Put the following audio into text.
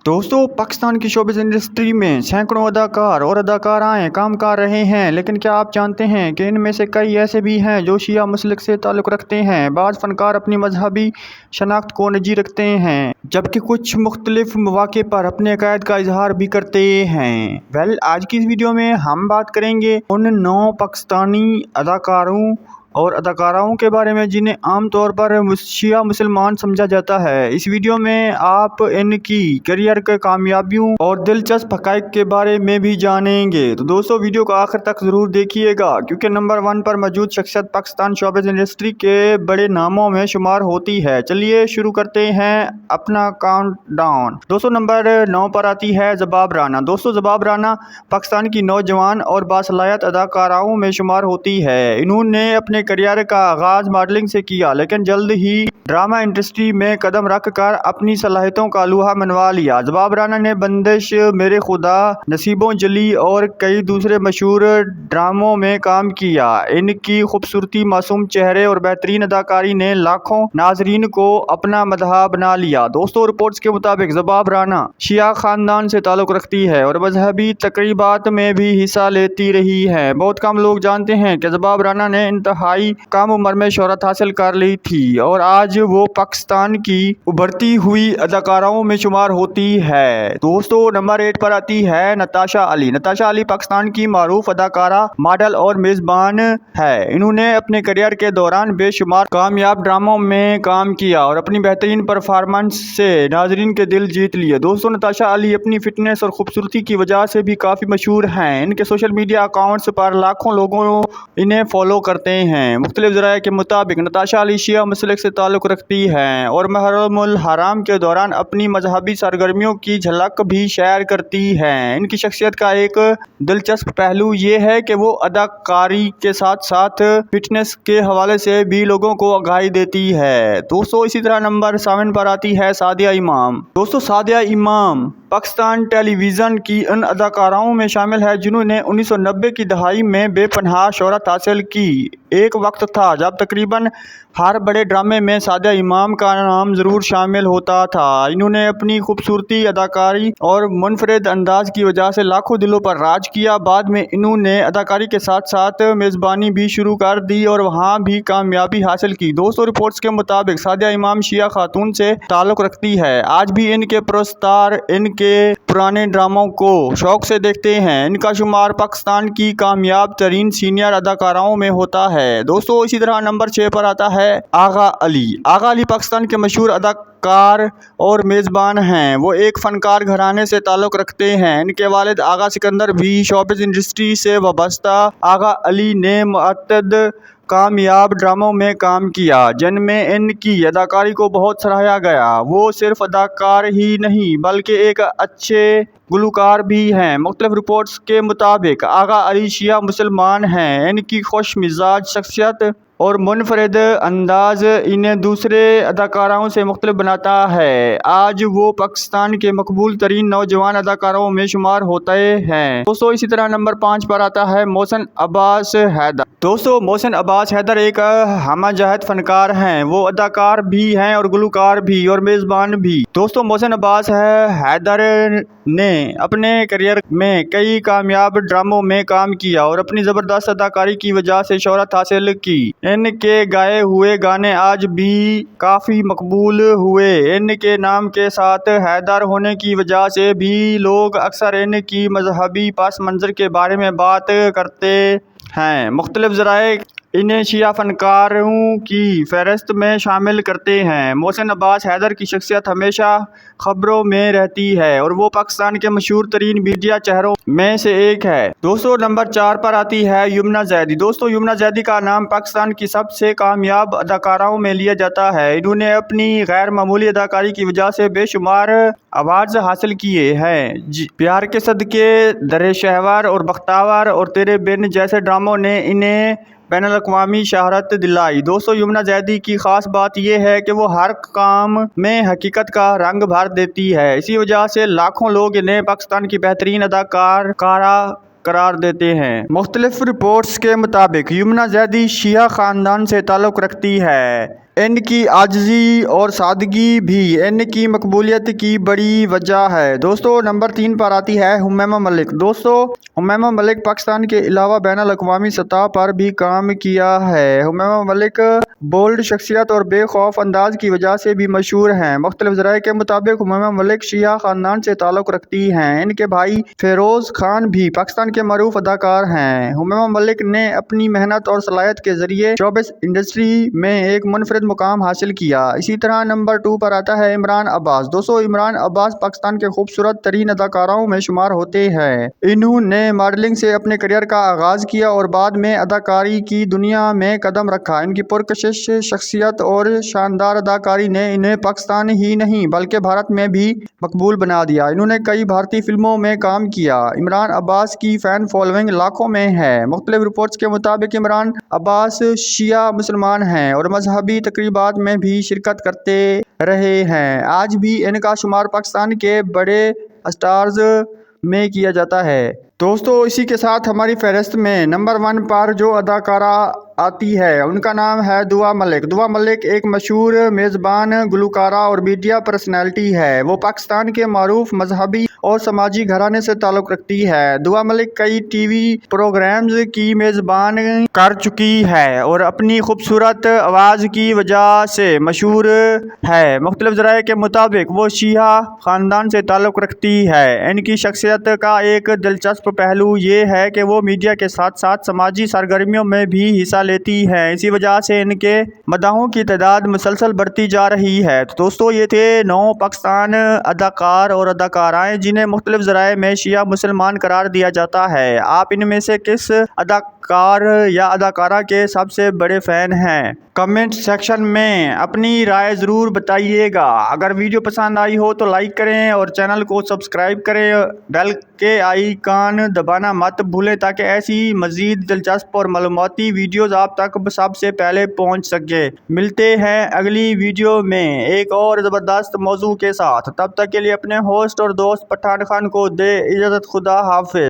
दोस्तों पाकिस्तान की showbiz industry में सैकड़ों अदाकार और अदाकाराएं काम कर रहे हैं, लेकिन क्या आप जानते हैं कि इनमें से कई ऐसे भी हैं जो शिया मसलक से ताल्लुक़ रखते हैं। बाज़ फ़नकार अपनी मजहबी शनाख्त को निजी रखते हैं, जबकि कुछ मुख्तलिफ मौक़े पर अपने अक़ायद का इजहार भी करते हैं। आज की इस वीडियो में हम बात करेंगे उन 9 पाकिस्तानी अदाकारों और अदाकाराओं के बारे में जिन्हें आम तौर पर शिया मुसलमान समझा जाता है। इस वीडियो में आप इनकी करियर के कामयाबियों और दिलचस्प हक़ाइक़ के बारे में भी जानेंगे। तो दोस्तों वीडियो को आखिर तक ज़रूर देखिएगा, क्योंकि नंबर 1 पर मौजूद शख्सियत पाकिस्तान शोबिज़ इंडस्ट्री के बड़े नामों में शुमार होती है। चलिए शुरू करते हैं अपना काउंटडाउन। दोस्तों नंबर 9 पर आती है ज़बाब राना। दोस्तों ज़बाब राना पाकिस्तान की नौजवान और बासलाहियत अदाकाराओं में शुमार होती है। इन्होंने अपने करियर का आगाज मॉडलिंग से किया, लेकिन जल्द ही ड्रामा इंडस्ट्री में कदम रख कर अपनी सलाहियतों का लूहा मनवा लिया। ज़बाब राना ने बंदिश, मेरे खुदा, नसीबों जली और कई दूसरे मशहूर ड्रामों में काम किया। इनकी खूबसूरती, मासूम चेहरे और बेहतरीन अदाकारी ने लाखों नाजरीन को अपना मदहा बना लिया। दोस्तों रिपोर्ट्स के मुताबिक ज़बाब राना शिया खानदान से ताल्लुक़ रखती है और मजहबी तकरीबात में भी हिस्सा लेती रही है। बहुत कम लोग जानते हैं कि ज़बाब राना ने इंतहाई कम उम्र में शोहरत हासिल कर ली थी और आज वो पाकिस्तान की उभरती हुई अदाकाराओं में शुमार होती है। दोस्तों नंबर 8 पर आती है नताशा अली। नताशा अली पाकिस्तान की मारूफ अदाकारा, मॉडल और मेज़बान है। इन्होंने अपने करियर के दौरान बेशुमार कामयाब ड्रामों में काम किया और अपनी बेहतरीन परफॉर्मेंस से नाजरीन के दिल जीत लिए। दोस्तों नताशा अली अपनी फिटनेस और खूबसूरती की वजह से भी काफ़ी मशहूर हैं। इनके सोशल मीडिया अकाउंट्स पर लाखों लोगों इन्हें फॉलो करते हैं। मुख्तलिफ ज़राए के मुताबिक नताशा अली शिया मसलक से ताल्लुक़ रखती हैं और मुहर्रमुल हराम के दौरान अपनी मजहबी सरगर्मियों की झलक भी शेयर करती हैं। इनकी शख्सियत का एक दिलचस्प पहलू ये है कि वो अदाकारी के साथ साथ फिटनेस के हवाले से भी लोगों को आगाही देती है। दोस्तों इसी तरह नंबर 7 पर आती है सादिया इमाम। दोस्तों सादिया इमाम पाकिस्तान टेलीविज़न की उन अदाकाराओं में शामिल है जिन्होंने 1990 की दहाई में बेपनाह शोहरत हासिल की। एक वक्त था जब तकरीबन हर बड़े ड्रामे में सादिया इमाम का नाम ज़रूर शामिल होता था। इन्होंने अपनी खूबसूरती, अदाकारी और मुनफरिद अंदाज की वजह से लाखों दिलों पर राज किया। बाद में इन्होंने अदाकारी के साथ साथ मेज़बानी भी शुरू कर दी और वहाँ भी कामयाबी हासिल की। दोस्तों रिपोर्ट्स के मुताबिक सादिया इमाम शिया खातून से ताल्लुक़ रखती है। आज भी इनके पुरस्कार इनके पुराने ड्रामों को शौक से देखते हैं। इनका शुमार पाकिस्तान की कामयाब तरीन सीनियर अदाकाराओं में होता है। दोस्तों इसी तरह नंबर 6 पर आता है आगा अली। आगा अली पाकिस्तान के मशहूर अदाकार और मेज़बान हैं। वो एक फ़नकार घराने से ताल्लुक़ रखते हैं। इनके वालिद आगा सिकंदर भी शोबिज़ इंडस्ट्री से वाबस्ता। आगा अली ने मुअत्तद कामयाब ड्रामों में काम किया जिनमें इनकी अदाकारी को बहुत सराहा गया। वो सिर्फ अदाकार ही नहीं बल्कि एक अच्छे गुलकार भी हैं। मुख्तलिफ रिपोर्ट्स के मुताबिक आगा अली शिया मुसलमान हैं। इनकी खुश मिजाज शख्सियत और मुनफरिद अंदाज इन्हें दूसरे अदाकाराओं से मुख्तलिफ बनाता है। आज वो पाकिस्तान के मकबूल तरीन नौजवान अदाकारों में शुमार होते हैं। दोस्तों इसी तरह नंबर 5 पर आता है मोहसिन अब्बास हैदर। दोस्तों मोहसिन अब्बास हैदर एक हमजहत फ़नकार हैं। वो अदाकार भी हैं और गुलकार भी और मेज़बान भी। दोस्तों मोहसिन अब्बास हैदर ने अपने करियर में कई कामयाब ड्रामों में काम किया और अपनी ज़बरदस्त अदाकारी की वजह से शोहरत हासिल की। इनके गाए हुए गाने आज भी काफ़ी मकबूल हुए। इनके नाम के साथ हैदर होने की वजह से भी लोग अक्सर इनकी मजहबी पस मंज़र के बारे में बात करते हैं। मुख्तलिफ ज़राए इन्हें शिया फ़नकारों की फहरिस्त में शामिल करते हैं। मोहसिन अब्बास हैदर की शख्सियत हमेशा खबरों में रहती है और वो पाकिस्तान के मशहूर तरीन मीडिया चेहरों में से एक है। दोस्तों नंबर 4 पर आती है यमुना ज़ैदी। दोस्तों यमुना ज़ैदी का नाम पाकिस्तान की सबसे कामयाब अदाकाराओं में लिया जाता है। इन्होंने अपनी गैर मामूली अदाकारी की वजह से बेशुमार अवार्ड्स हासिल किए हैं। प्यार के सदके, दर शहवर और बख्तावर और तेरे बिन जैसे ड्रामों ने इन्हें बैनुल अक़वामी शहरत दिलाई। दोस्तों यमुना ज़ैदी की ख़ास बात यह है कि वो हर काम में हकीकत का रंग भर देती है। इसी वजह से लाखों लोग इन्हें पाकिस्तान की बेहतरीन अदाकारा करार देते हैं। मुख्तलिफ रिपोर्ट्स के मुताबिक यमुना ज़ैदी शिया ख़ानदान से ताल्लुक़ रखती है। इनकी आजिज़ी और सादगी भी इनकी मकबूलियत की बड़ी वजह है। दोस्तों नंबर 3 पर आती है हुमैमा मलिक। दोस्तों हुमैमा मलिक पाकिस्तान के अलावा बैनुल अक़वामी सतह पर भी काम किया है। हुमैमा मलिक बोल्ड शख्सियत और बेखौफ अंदाज की वजह से भी मशहूर हैं। मुख्तलिफ ज़राए के मुताबिक हुमैमा मलिक शिया ख़ानदान से ताल्लुक़ रखती हैं। इनके भाई फ़िरोज़ खान भी पाकिस्तान के मरूफ अदाकार हैं। हुमैमा मलिक ने अपनी मेहनत और सलाहियत के ज़रिए शोबिज़ इंडस्ट्री में एक मुनफरिद मुकाम हासिल किया। इसी तरह नंबर 2 पर आता है इमरान अब्बास। दोस्तों इमरान अब्बास पाकिस्तान के खूबसूरत तरीन अदाकारों में शुमार होते हैं। इन्होंने मॉडलिंग से अपने करियर का आगाज़ किया और बाद में अदाकारी की दुनिया में कदम रखा। इनकी पुरकशिश शख्सियत और शानदार अदाकारी ने इन्हें पाकिस्तान ही नहीं बल्कि भारत में भी मकबूल बना दिया। इन्होंने कई भारतीय फिल्मों में काम किया। इमरान अब्बास की फ़ैन फॉलोइंग लाखों में है। मुख्तलिफ रिपोर्ट्स के मुताबिक इमरान अब्बास शिया मुसलमान हैं और मजहबी तकरीबात में भी शिरकत करते रहे हैं। आज भी इनका शुमार पाकिस्तान के बड़े स्टार्स में किया जाता है। दोस्तों इसी के साथ हमारी फहरिस्त में नंबर 1 पर जो अदाकारा आती है उनका नाम है दुआ मलिक। दुआ मलिक एक मशहूर मेज़बान, गुलकारा और मीडिया पर्सनैलिटी है। वो पाकिस्तान के मारूफ मजहबी और समाजी घराने से ताल्लुक़ रखती है। दुआ मलिक कई टीवी प्रोग्राम्स की मेज़बान कर चुकी है और अपनी खूबसूरत आवाज़ की वजह से मशहूर है। मुख्तलिफ ज़राए के मुताबिक वो शिया ख़ानदान से ताल्लुक़ रखती है। इनकी शख्सियत का एक दिलचस्प पहलू ये है कि वो मीडिया के साथ साथ समाजी सरगर्मियों में भी हिस्सा लेती है। इसी वजह से इनके मदाहों की तादाद मुसलसल बढ़ती जा रही है। तो दोस्तों ये थे 9 पाकिस्तान अदाकार और अदाकाराएँ जिन्हें मुख्तलिफ ज़राए में शिया मुसलमान करार दिया जाता है। आप इनमें से किस अदाकार या अदाकारा के सबसे बड़े फ़ैन हैं? कमेंट सेक्शन में अपनी राय ज़रूर बताइएगा। अगर वीडियो पसंद आई हो तो लाइक करें और चैनल को सब्सक्राइब करें। बेल के आइकन दबाना मत भूलें ताकि ऐसी मज़ीद दिलचस्प और मालूमाती वीडियोज़ आप तक सबसे पहले पहुंच सके। मिलते हैं अगली वीडियो में एक और ज़बरदस्त मौजू के साथ। तब तक के लिए अपने होस्ट और दोस्त पठान खान को दे इजाज़त। खुदा हाफ़िज़।